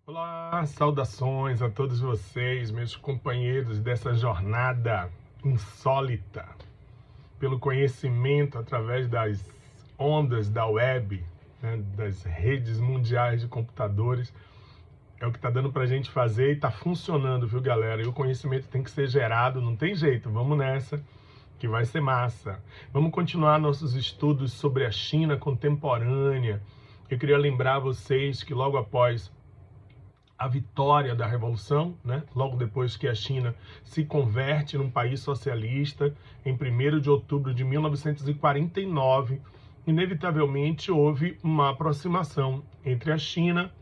Olá, saudações a todos vocês, meus companheiros dessa jornada insólita pelo conhecimento através das ondas da web, né, das redes mundiais de computadores. É o que está dando para a gente fazer e está funcionando, viu, galera? E o conhecimento tem que ser gerado, não tem jeito, vamos nessa, que vai ser massa. Vamos continuar nossos estudos sobre a China contemporânea. Eu queria lembrar vocês que logo após a vitória da Revolução, né? Logo depois que a China se converte num país socialista, em 1º de outubro de 1949, inevitavelmente houve uma aproximação entre a China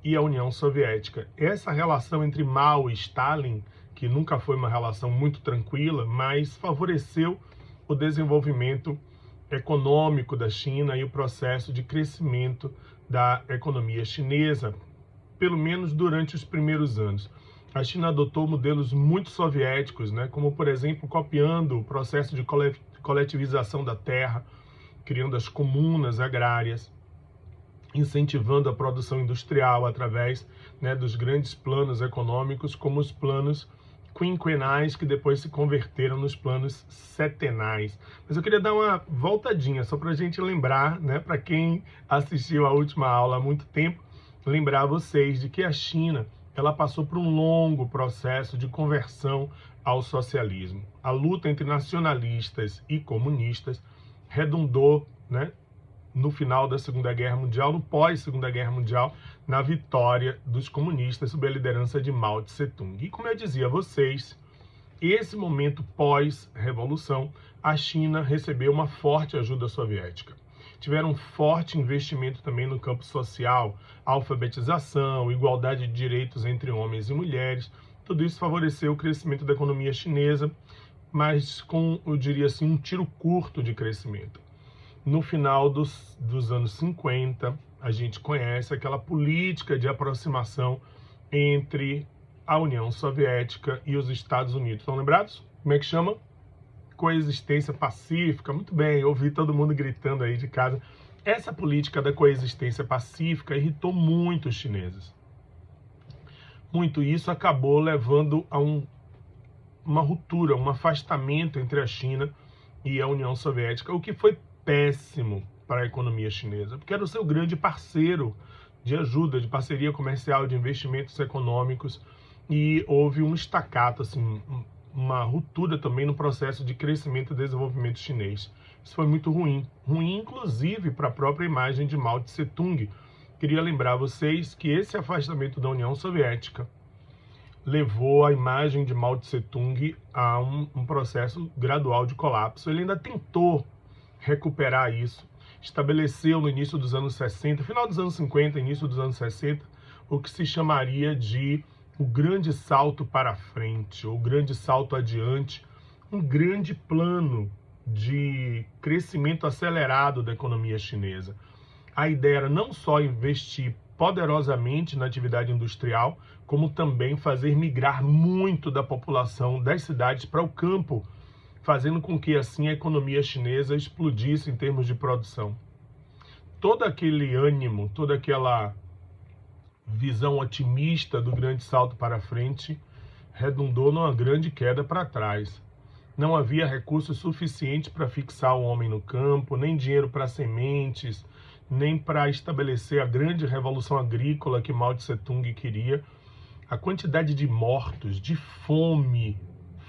e a União Soviética. Essa relação entre Mao e Stalin, que nunca foi uma relação muito tranquila, mas favoreceu o desenvolvimento econômico da China e o processo de crescimento da economia chinesa, pelo menos durante os primeiros anos. A China adotou modelos muito soviéticos, né, como, por exemplo, copiando o processo de coletivização da terra, criando as comunas agrárias, incentivando a produção industrial através, né, dos grandes planos econômicos, como os planos quinquenais, que depois se converteram nos planos setenais. Mas eu queria dar uma voltadinha, só para a gente lembrar, né, para quem assistiu a última aula há muito tempo, lembrar vocês de que a China ela passou por um longo processo de conversão ao socialismo. A luta entre nacionalistas e comunistas redundou, né, no final da Segunda Guerra Mundial, no pós-Segunda Guerra Mundial, na vitória dos comunistas sob a liderança de Mao Tse-tung. E como eu dizia a vocês, esse momento pós-revolução, a China recebeu uma forte ajuda soviética. Tiveram um forte investimento também no campo social, alfabetização, igualdade de direitos entre homens e mulheres. Tudo isso favoreceu o crescimento da economia chinesa, mas com, eu diria assim, um tiro curto de crescimento. No final dos anos 50, a gente conhece aquela política de aproximação entre a União Soviética e os Estados Unidos. Estão lembrados? Como é que chama? Coexistência pacífica. Muito bem, ouvi todo mundo gritando aí de casa. Essa política da coexistência pacífica irritou muito os chineses. Muito isso acabou levando a uma ruptura, um afastamento entre a China e a União Soviética, o que foi péssimo para a economia chinesa, porque era o seu grande parceiro de ajuda, de parceria comercial, de investimentos econômicos, e houve um estacato, assim, uma ruptura também no processo de crescimento e desenvolvimento chinês. Isso foi muito ruim. Ruim, inclusive, para a própria imagem de Mao Tse-tung. Queria lembrar vocês que esse afastamento da União Soviética levou a imagem de Mao Tse-tung a um processo gradual de colapso. Ele ainda tentou recuperar isso. Estabeleceu no início dos anos 60, final dos anos 50, início dos anos 60, o que se chamaria de o grande salto para frente, ou grande salto adiante, um grande plano de crescimento acelerado da economia chinesa. A ideia era não só investir poderosamente na atividade industrial, como também fazer migrar muito da população das cidades para o campo, fazendo com que assim a economia chinesa explodisse em termos de produção. Todo aquele ânimo, toda aquela visão otimista do grande salto para frente redundou numa grande queda para trás. Não havia recursos suficientes para fixar o homem no campo, nem dinheiro para sementes, nem para estabelecer a grande revolução agrícola que Mao Tse-tung queria. A quantidade de mortos, de fome,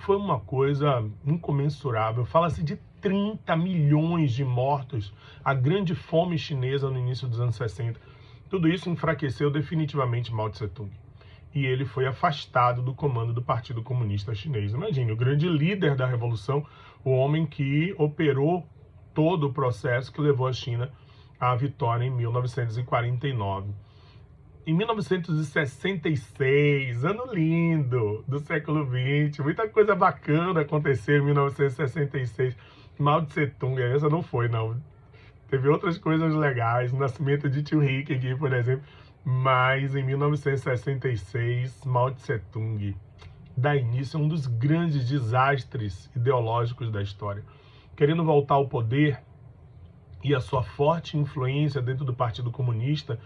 foi uma coisa incomensurável. Fala-se de 30 milhões de mortos, a grande fome chinesa no início dos anos 60. Tudo isso enfraqueceu definitivamente Mao Tse-tung. E ele foi afastado do comando do Partido Comunista Chinês. Imagine, o grande líder da revolução, o homem que operou todo o processo que levou a China à vitória em 1949. Em 1966, ano lindo do século XX, muita coisa bacana aconteceu em 1966. Mao Tse-tung, essa não foi, não. Teve outras coisas legais, o nascimento de Tio Rick aqui, por exemplo. Mas em 1966, Mao Tse-tung dá início a um dos grandes desastres ideológicos da história. Querendo voltar ao poder e a sua forte influência dentro do Partido Comunista,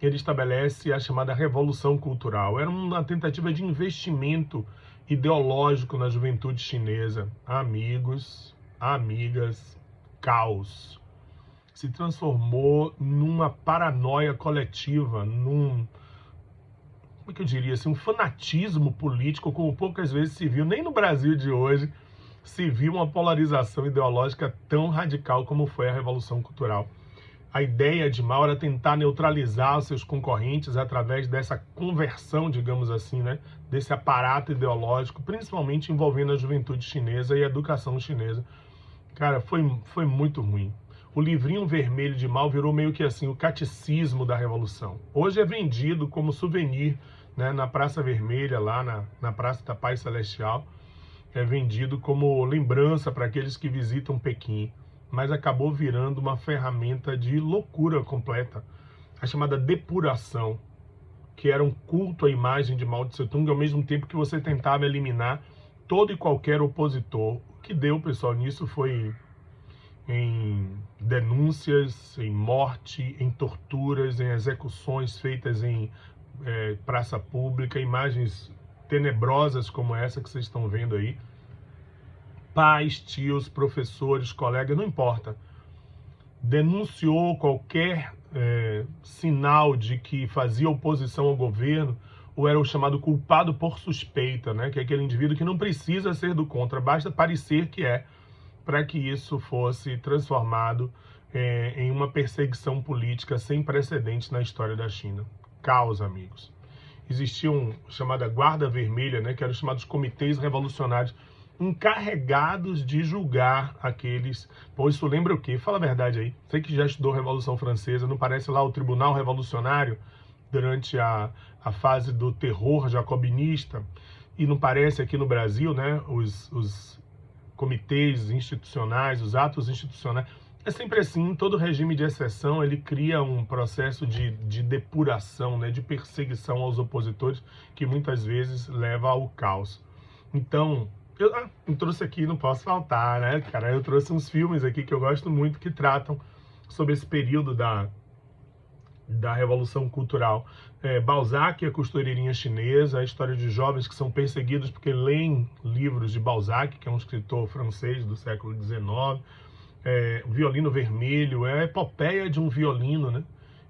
ele estabelece a chamada Revolução Cultural. Era uma tentativa de investimento ideológico na juventude chinesa. Amigos, amigas, caos. Se transformou numa paranoia coletiva, como é que eu diria assim, um fanatismo político como poucas vezes se viu, nem no Brasil de hoje, se viu uma polarização ideológica tão radical como foi a Revolução Cultural. A ideia de Mao era tentar neutralizar os seus concorrentes através dessa conversão, digamos assim, né, desse aparato ideológico, principalmente envolvendo a juventude chinesa e a educação chinesa. Cara, foi muito ruim. O livrinho vermelho de Mao virou meio que assim, o catecismo da Revolução. Hoje é vendido como souvenir, né, na Praça Vermelha, lá na Praça da Paz Celestial. É vendido como lembrança para aqueles que visitam Pequim, mas acabou virando uma ferramenta de loucura completa, a chamada depuração, que era um culto à imagem de Mao Tse Tung, ao mesmo tempo que você tentava eliminar todo e qualquer opositor. O que deu, pessoal, nisso foi em denúncias, em morte, em torturas, em execuções feitas em praça pública, imagens tenebrosas como essa que vocês estão vendo aí. Pais, tios, professores, colegas, não importa. Denunciou qualquer sinal de que fazia oposição ao governo, ou era o chamado culpado por suspeita, né? Que é aquele indivíduo que não precisa ser do contra, basta parecer que é, para que isso fosse transformado em uma perseguição política sem precedentes na história da China. Caos, amigos. Existia chamada Guarda Vermelha, né? Que eram os chamados comitês revolucionários, encarregados de julgar aqueles... Pô, isso lembra o quê? Fala a verdade aí. Você que já estudou Revolução Francesa, não parece lá o Tribunal Revolucionário durante a fase do terror jacobinista? E não parece aqui no Brasil, né? Os comitês institucionais, os atos institucionais. É sempre assim, todo regime de exceção, ele cria um processo de depuração, né? De perseguição aos opositores, que muitas vezes leva ao caos. Então... Eu trouxe aqui, não posso faltar, né, cara? Eu trouxe uns filmes aqui que eu gosto muito, que tratam sobre esse período da Revolução Cultural. Balzac, a costureirinha chinesa, a história de jovens que são perseguidos porque leem livros de Balzac, que é um escritor francês do século XIX. O Violino Vermelho, é a epopeia de um violino, né?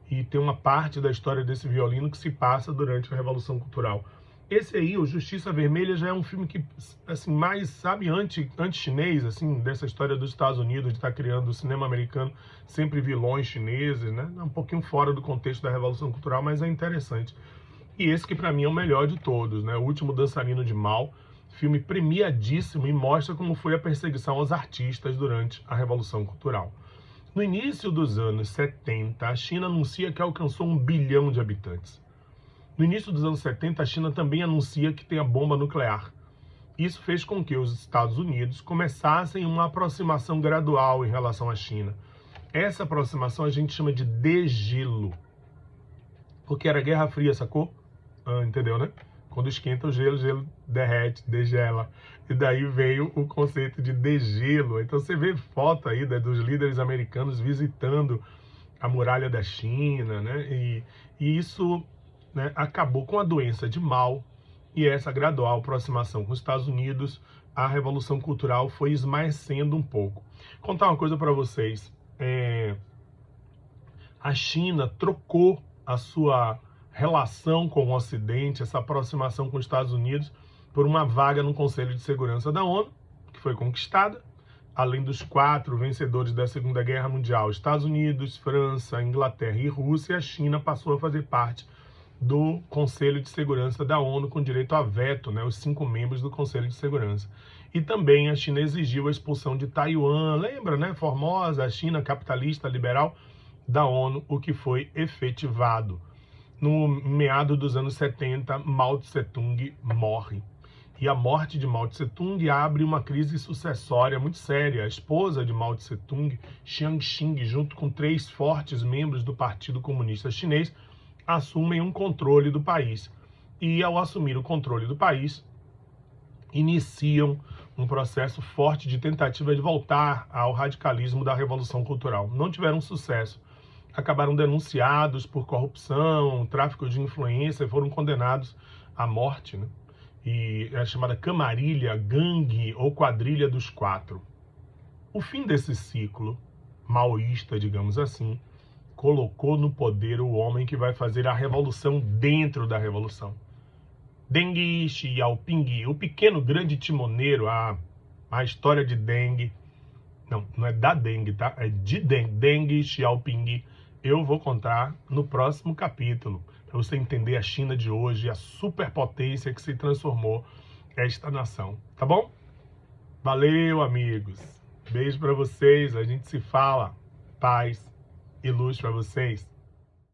E tem uma parte da história desse violino que se passa durante a Revolução Cultural. Esse aí, o Justiça Vermelha, já é um filme que, assim, mais, sabe, anti-chinês, assim, dessa história dos Estados Unidos, de estar criando o cinema americano, sempre vilões chineses, né? É um pouquinho fora do contexto da Revolução Cultural, mas é interessante. E esse que, para mim, é o melhor de todos, né? O Último Dançarino de Mao, filme premiadíssimo e mostra como foi a perseguição aos artistas durante a Revolução Cultural. No início dos anos 70, a China anuncia que alcançou 1 bilhão de habitantes. No início dos anos 70, a China também anuncia que tem a bomba nuclear. Isso fez com que os Estados Unidos começassem uma aproximação gradual em relação à China. Essa aproximação a gente chama de degelo. Porque era Guerra Fria, sacou? Entendeu, né? Quando esquenta o gelo, o gelo derrete, degela. E daí veio o conceito de degelo. Então você vê foto aí dos líderes americanos visitando a muralha da China, né? E isso... né, acabou com a doença de Mao e essa gradual aproximação com os Estados Unidos, a Revolução Cultural foi esmaecendo um pouco. Vou contar uma coisa para vocês. A China trocou a sua relação com o Ocidente, essa aproximação com os Estados Unidos, por uma vaga no Conselho de Segurança da ONU, que foi conquistada, além dos 4 vencedores da Segunda Guerra Mundial, Estados Unidos, França, Inglaterra e Rússia, a China passou a fazer parte do Conselho de Segurança da ONU, com direito a veto, né, os 5 membros do Conselho de Segurança. E também a China exigiu a expulsão de Taiwan, lembra, né, Formosa, a China capitalista liberal da ONU, o que foi efetivado. No meado dos anos 70, Mao Tse-tung morre. E a morte de Mao Tse-tung abre uma crise sucessória muito séria. A esposa de Mao Tse-tung, Jiang Qing, junto com 3 fortes membros do Partido Comunista Chinês, assumem um controle do país. E ao assumir o controle do país, iniciam um processo forte de tentativa de voltar ao radicalismo da Revolução Cultural. Não tiveram sucesso. acabaram denunciados por corrupção, tráfico de influência e foram condenados à morte, né? E é chamada camarilha, gangue ou quadrilha dos quatro. O fim desse ciclo maoísta, digamos assim, colocou no poder o homem que vai fazer a revolução dentro da revolução. Deng Xiaoping, o pequeno grande timoneiro, a história de Deng, não é da Deng, tá? É de Deng Xiaoping. Eu vou contar no próximo capítulo, para você entender a China de hoje, a superpotência que se transformou esta nação, tá bom? Valeu, amigos. Beijo para vocês, a gente se fala. Paz e luz para vocês.